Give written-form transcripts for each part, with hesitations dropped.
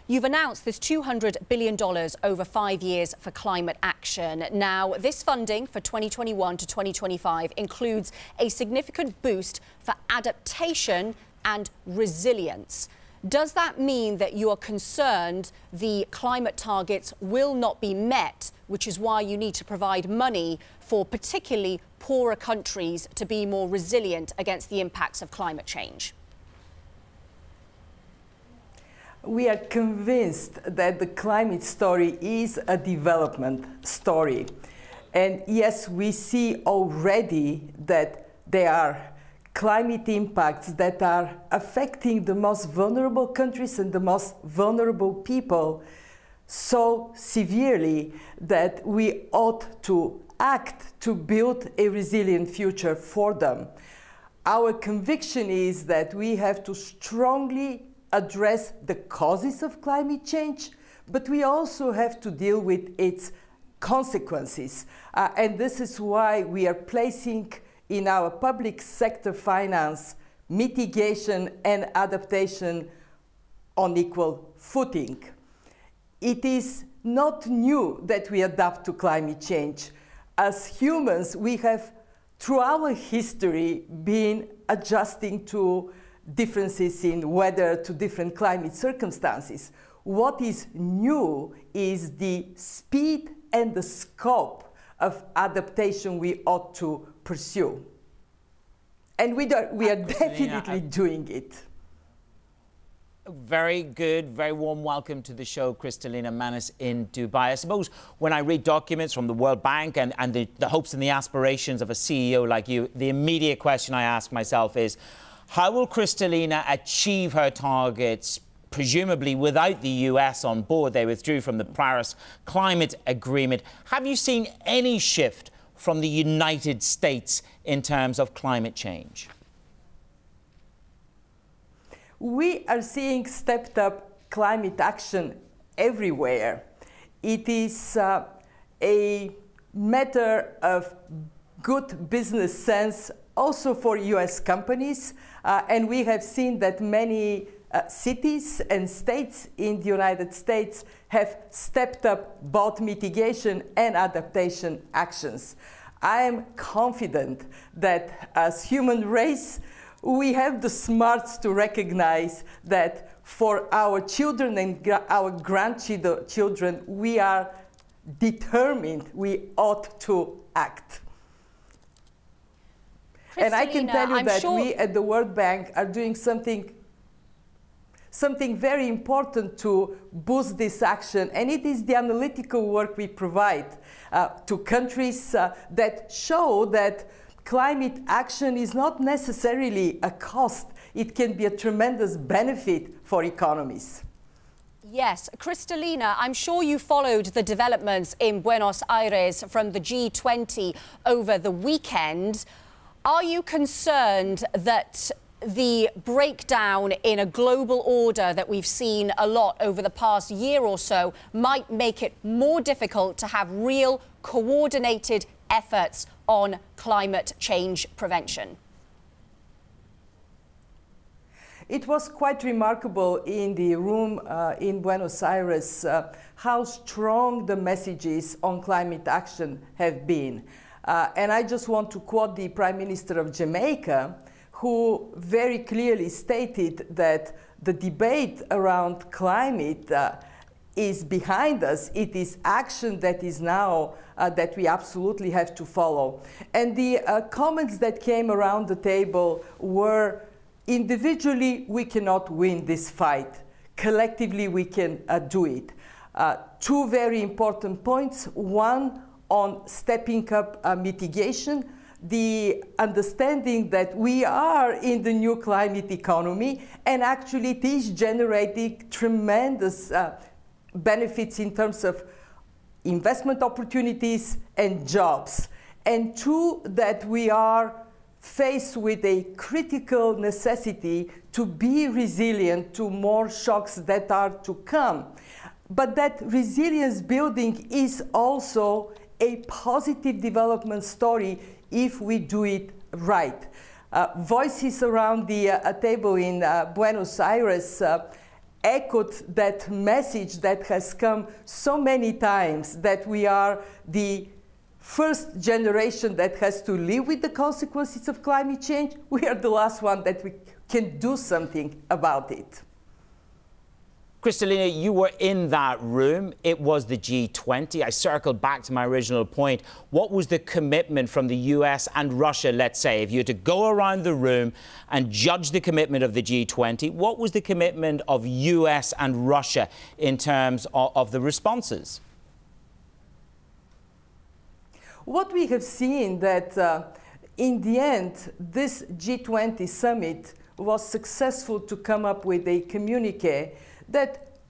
You've announced this $200 billion over 5 years for climate action. Now, this funding for 2021 to 2025 includes a significant boost for adaptation and resilience. Does that mean that you are concerned the climate targets will not be met, which is why you need to provide money for particularly poorer countries to be more resilient against the impacts of climate change? We are convinced that the climate story is a development story. And yes, we see already that there are climate impacts that are affecting the most vulnerable countries and the most vulnerable people so severely that we ought to act to build a resilient future for them. Our conviction is that we have to strongly address the causes of climate change, but we also have to deal with its consequences. And this is why we are placing in our public sector finance mitigation and adaptation on equal footing. It is not new that we adapt to climate change. As humans, we have, through our history, been adjusting to differences in weather, to different climate circumstances. What is new is the speed and the scope of adaptation we ought to pursue. And we are definitely doing it. Very good, very warm welcome to the show, Kristalina Manis in Dubai. I suppose when I read documents from the World Bank and the hopes and the aspirations of a CEO like you, the immediate question I ask myself is, how will Kristalina achieve her targets, presumably without the US on board? They withdrew from the Paris Climate Agreement. Have you seen any shift from the United States in terms of climate change? We are seeing stepped up climate action everywhere. It is a matter of good business sense also for US companies, and we have seen that many cities and states in the United States have stepped up both mitigation and adaptation actions. I am confident that as human race, we have the smarts to recognize that for our children and our grandchildren, we are determined we ought to act. And I can tell you that we at the World Bank are doing something very important to boost this action, and it is the analytical work we provide to countries that show that climate action is not necessarily a cost. It can be a tremendous benefit for economies. Yes, Kristalina, I'm sure you followed the developments in Buenos Aires from the G20 over the weekend. Are you concerned that the breakdown in a global order that we've seen a lot over the past year or so might make it more difficult to have real coordinated efforts on climate change prevention? It was quite remarkable in the room in Buenos Aires how strong the messages on climate action have been. And I just want to quote the Prime Minister of Jamaica, who very clearly stated that the debate around climate is behind us. It is action that is now that we absolutely have to follow. And the comments that came around the table were, individually we cannot win this fight. Collectively we can do it. Two very important points. One, on stepping up mitigation, the understanding that we are in the new climate economy, and actually it is generating tremendous benefits in terms of investment opportunities and jobs. And two, that we are faced with a critical necessity to be resilient to more shocks that are to come. But that resilience building is also a positive development story if we do it right. Voices around the table in Buenos Aires echoed that message that has come so many times, that we are the first generation that has to live with the consequences of climate change. We are the last one that we can do something about it. Kristalina, you were in that room. It was the G20. I circled back to my original point. What was the commitment from the US and Russia, let's say, if you had to go around the room and judge the commitment of the G20, what was the commitment of US and Russia in terms of the responses? What we have seen that in the end, this G20 summit was successful to come up with a communique that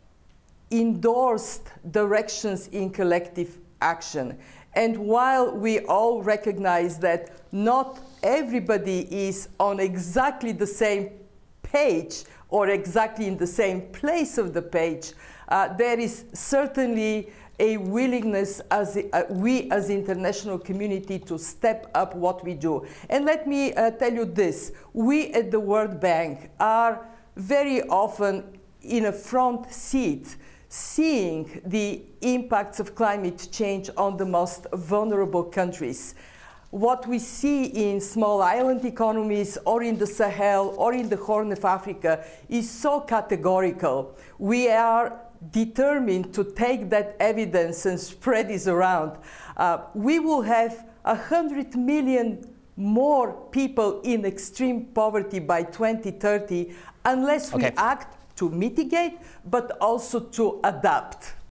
endorsed directions in collective action. And while we all recognize that not everybody is on exactly the same page or exactly in the same place of the page, there is certainly a willingness as we as international community to step up what we do. And let me tell you this, we at the World Bank are very often in a front seat, seeing the impacts of climate change on the most vulnerable countries. What we see in small island economies or in the Sahel or in the Horn of Africa is so categorical. We are determined to take that evidence and spread this around. We will have 100 million more people in extreme poverty by 2030 unless we act to mitigate, but also to adapt.